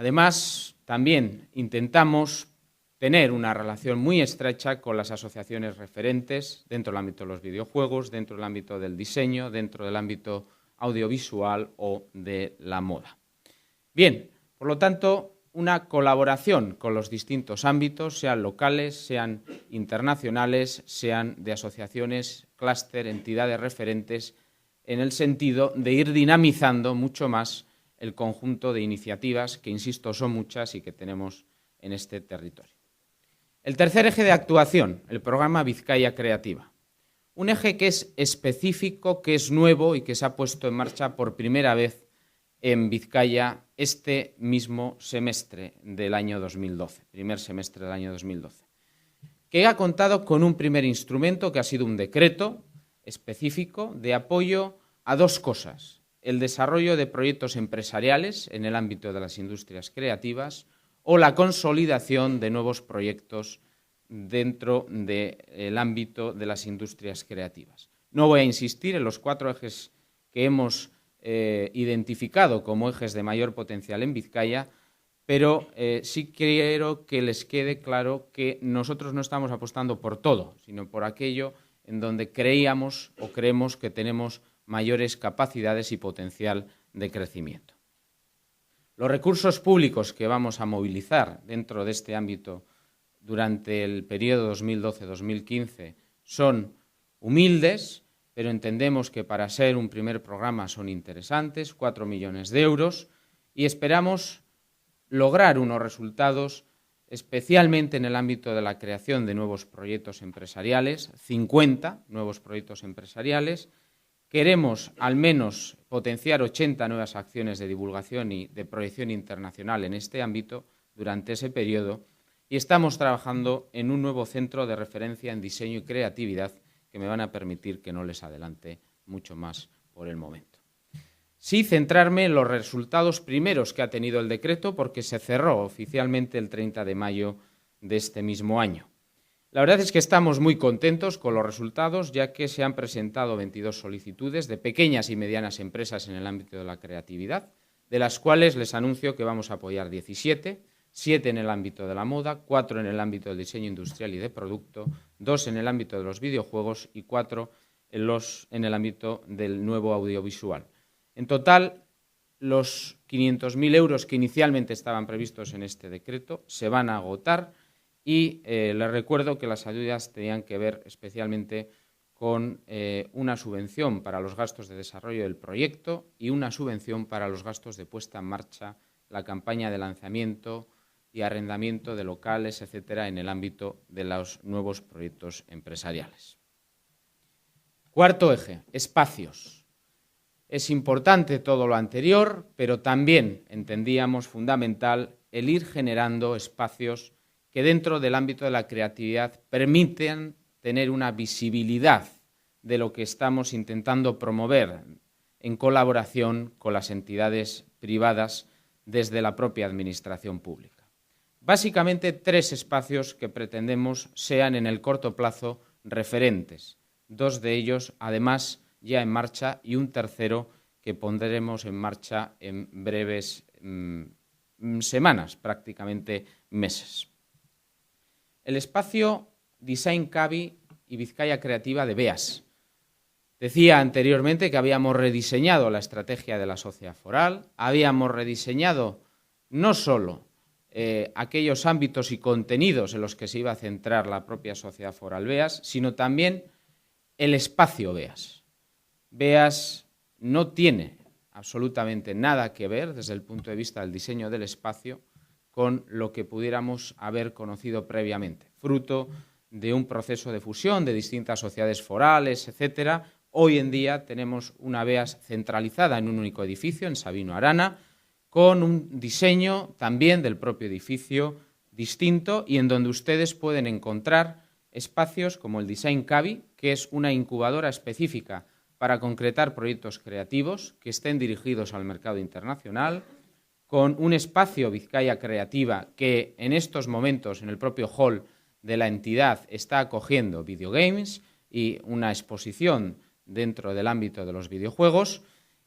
Además, también intentamos tener una relación muy estrecha con las asociaciones referentes dentro del ámbito de los videojuegos, dentro del ámbito del diseño, dentro del ámbito audiovisual o de la moda. Bien, por lo tanto, una colaboración con los distintos ámbitos, sean locales, sean internacionales, sean de asociaciones, clúster, entidades referentes, en el sentido de ir dinamizando mucho más el conjunto de iniciativas que, insisto, son muchas y que tenemos en este territorio. El tercer eje de actuación, el programa Vizcaya Creativa. Un eje que es específico, que es nuevo y que se ha puesto en marcha por primera vez en Vizcaya este mismo semestre del año 2012, primer semestre del año 2012, que ha contado con un primer instrumento que ha sido un decreto específico de apoyo a dos cosas: el desarrollo de proyectos empresariales en el ámbito de las industrias creativas o la consolidación de nuevos proyectos dentro del ámbito de las industrias creativas. No voy a insistir en los 4 ejes que hemos identificado como ejes de mayor potencial en Vizcaya, pero sí quiero que les quede claro que nosotros no estamos apostando por todo, sino por aquello en donde creíamos o creemos que tenemos mayores capacidades y potencial de crecimiento. Los recursos públicos que vamos a movilizar dentro de este ámbito durante el periodo 2012-2015 son humildes, pero entendemos que para ser un primer programa son interesantes, 4 millones de euros, y esperamos lograr unos resultados especialmente en el ámbito de la creación de nuevos proyectos empresariales, 50 nuevos proyectos empresariales. Queremos al menos potenciar 80 nuevas acciones de divulgación y de proyección internacional en este ámbito durante ese periodo, y estamos trabajando en un nuevo centro de referencia en diseño y creatividad que me van a permitir que no les adelante mucho más por el momento. Sí centrarme en los resultados primeros que ha tenido el decreto, porque se cerró oficialmente el 30 de mayo de este mismo año. La verdad es que estamos muy contentos con los resultados, ya que se han presentado 22 solicitudes de pequeñas y medianas empresas en el ámbito de la creatividad, de las cuales les anuncio que vamos a apoyar 17, 7 en el ámbito de la moda, 4 en el ámbito del diseño industrial y de producto, 2 en el ámbito de los videojuegos y 4 en el ámbito del nuevo audiovisual. En total, los 500.000 euros que inicialmente estaban previstos en este decreto se van a agotar, y les recuerdo que las ayudas tenían que ver especialmente con una subvención para los gastos de desarrollo del proyecto y una subvención para los gastos de puesta en marcha, la campaña de lanzamiento y arrendamiento de locales, etcétera, en el ámbito de los nuevos proyectos empresariales. Cuarto eje, espacios. Es importante todo lo anterior, pero también entendíamos fundamental el ir generando espacios que dentro del ámbito de la creatividad permiten tener una visibilidad de lo que estamos intentando promover en colaboración con las entidades privadas desde la propia administración pública. Básicamente 3 espacios que pretendemos sean en el corto plazo referentes, 2 de ellos además ya en marcha y un tercero que pondremos en marcha en breves semanas, prácticamente meses. El espacio Design Cavi y Vizcaya Creativa de BEAS. Decía anteriormente que habíamos rediseñado la estrategia de la sociedad foral, habíamos rediseñado no solo aquellos ámbitos y contenidos en los que se iba a centrar la propia sociedad foral BEAS, sino también el espacio BEAS. BEAS no tiene absolutamente nada que ver desde el punto de vista del diseño del espacio con lo que pudiéramos haber conocido previamente, fruto de un proceso de fusión de distintas sociedades forales, etcétera. Hoy en día tenemos una BEAS centralizada en un único edificio, en Sabino Arana, con un diseño también del propio edificio distinto y en donde ustedes pueden encontrar espacios como el Design Cavi, que es una incubadora específica para concretar proyectos creativos que estén dirigidos al mercado internacional, con un espacio Vizcaya Creativa que en estos momentos en el propio hall de la entidad está acogiendo videogames y una exposición dentro del ámbito de los videojuegos,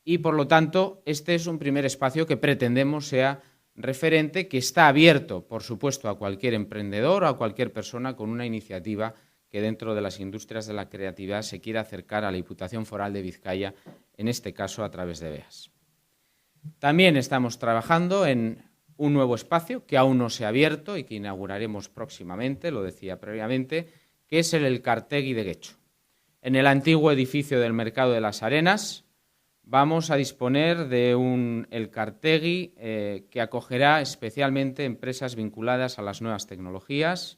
y por lo tanto este es un primer espacio que pretendemos sea referente que está abierto, por supuesto, a cualquier emprendedor o a cualquier persona con una iniciativa que dentro de las industrias de la creatividad se quiera acercar a la Diputación Foral de Vizcaya, en este caso a través de BEAS. También estamos trabajando en un nuevo espacio que aún no se ha abierto y que inauguraremos próximamente, lo decía previamente, que es el Elkartegi de Getxo. En el antiguo edificio del Mercado de las Arenas vamos a disponer de un Elkartegi que acogerá especialmente empresas vinculadas a las nuevas tecnologías,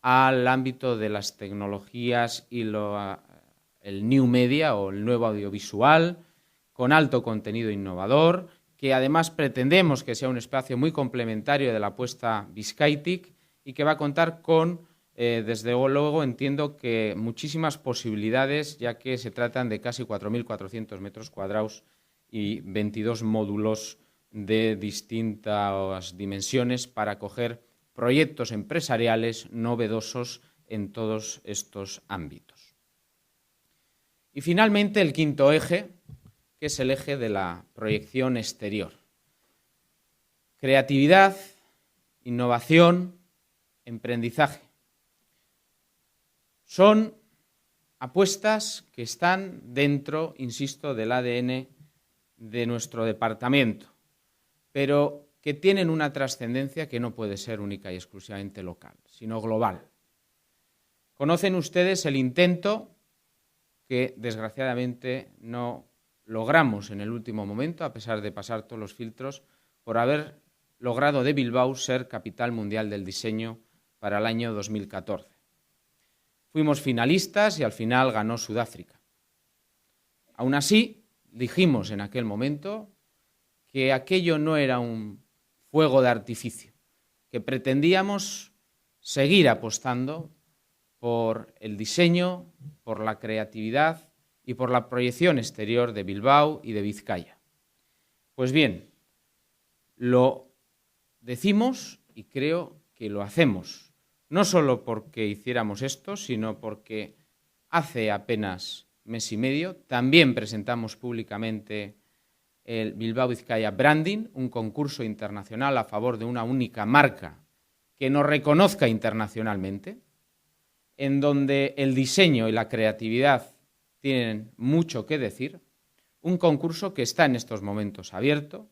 al ámbito de las tecnologías y el new media o el nuevo audiovisual, con alto contenido innovador, que además pretendemos que sea un espacio muy complementario de la apuesta Bizkaitik y que va a contar con, desde luego, entiendo que muchísimas posibilidades, ya que se tratan de casi 4.400 metros cuadrados y 22 módulos de distintas dimensiones para acoger proyectos empresariales novedosos en todos estos ámbitos. Y finalmente el quinto eje, que es el eje de la proyección exterior. Creatividad, innovación, emprendizaje. Son apuestas que están dentro, insisto, del ADN de nuestro departamento, pero que tienen una trascendencia que no puede ser única y exclusivamente local, sino global. Conocen ustedes el intento que, desgraciadamente, no logramos en el último momento, a pesar de pasar todos los filtros, por haber logrado de Bilbao ser capital mundial del diseño para el año 2014. Fuimos finalistas y al final ganó Sudáfrica. Aún así, dijimos en aquel momento que aquello no era un fuego de artificio, que pretendíamos seguir apostando por el diseño, por la creatividad y por la proyección exterior de Bilbao y de Vizcaya. Pues bien, lo decimos y creo que lo hacemos, no solo porque hiciéramos esto, sino porque hace apenas mes y medio también presentamos públicamente el Bilbao Vizcaya Branding, un concurso internacional a favor de una única marca que nos reconozca internacionalmente, en donde el diseño y la creatividad tienen mucho que decir, un concurso que está en estos momentos abierto,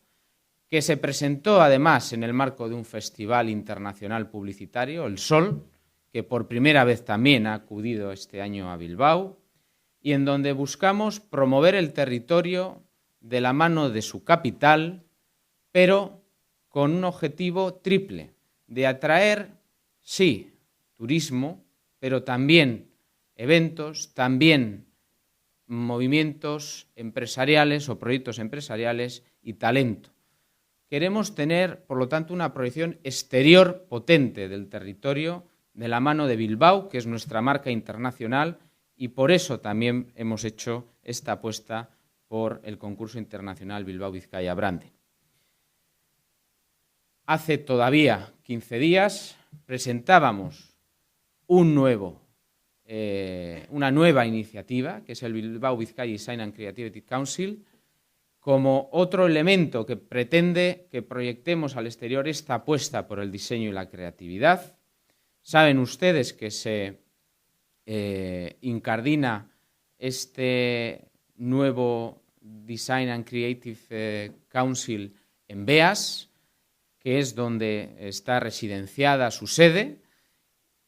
que se presentó además en el marco de un festival internacional publicitario, el Sol, que por primera vez también ha acudido este año a Bilbao, y en donde buscamos promover el territorio de la mano de su capital, pero con un objetivo triple, de atraer, sí, turismo, pero también eventos, también movimientos empresariales o proyectos empresariales y talento. Queremos tener, por lo tanto, una proyección exterior potente del territorio de la mano de Bilbao, que es nuestra marca internacional, y por eso también hemos hecho esta apuesta por el concurso internacional Bilbao Vizcaya Branding. Hace todavía 15 días presentábamos una nueva iniciativa, que es el Bilbao Vizcaya Design and Creativity Council, como otro elemento que pretende que proyectemos al exterior esta apuesta por el diseño y la creatividad. Saben ustedes que se incardina este nuevo Design and Creative Council en BEAS, que es donde está residenciada su sede,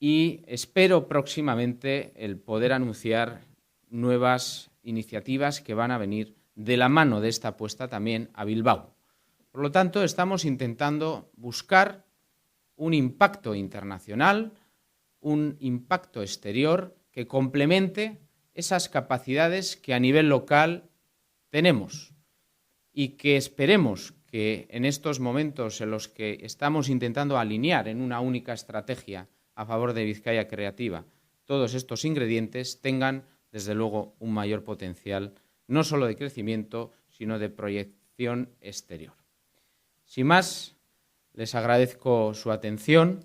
y espero próximamente el poder anunciar nuevas iniciativas que van a venir de la mano de esta apuesta también a Bilbao. Por lo tanto, estamos intentando buscar un impacto internacional, un impacto exterior que complemente esas capacidades que a nivel local tenemos y que esperemos que en estos momentos en los que estamos intentando alinear en una única estrategia a favor de Vizcaya Creativa todos estos ingredientes tengan, desde luego, un mayor potencial, no solo de crecimiento, sino de proyección exterior. Sin más, les agradezco su atención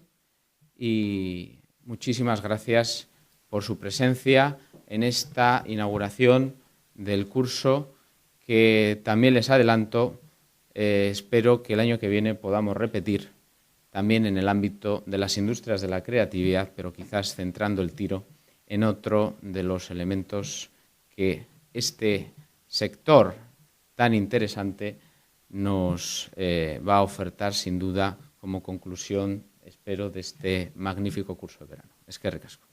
y muchísimas gracias por su presencia en esta inauguración del curso que también les adelanto espero que el año que viene podamos repetir también en el ámbito de las industrias de la creatividad, pero quizás centrando el tiro en otro de los elementos que este sector tan interesante nos va a ofertar sin duda como conclusión, espero, de este magnífico curso de verano. Eskerrik asko.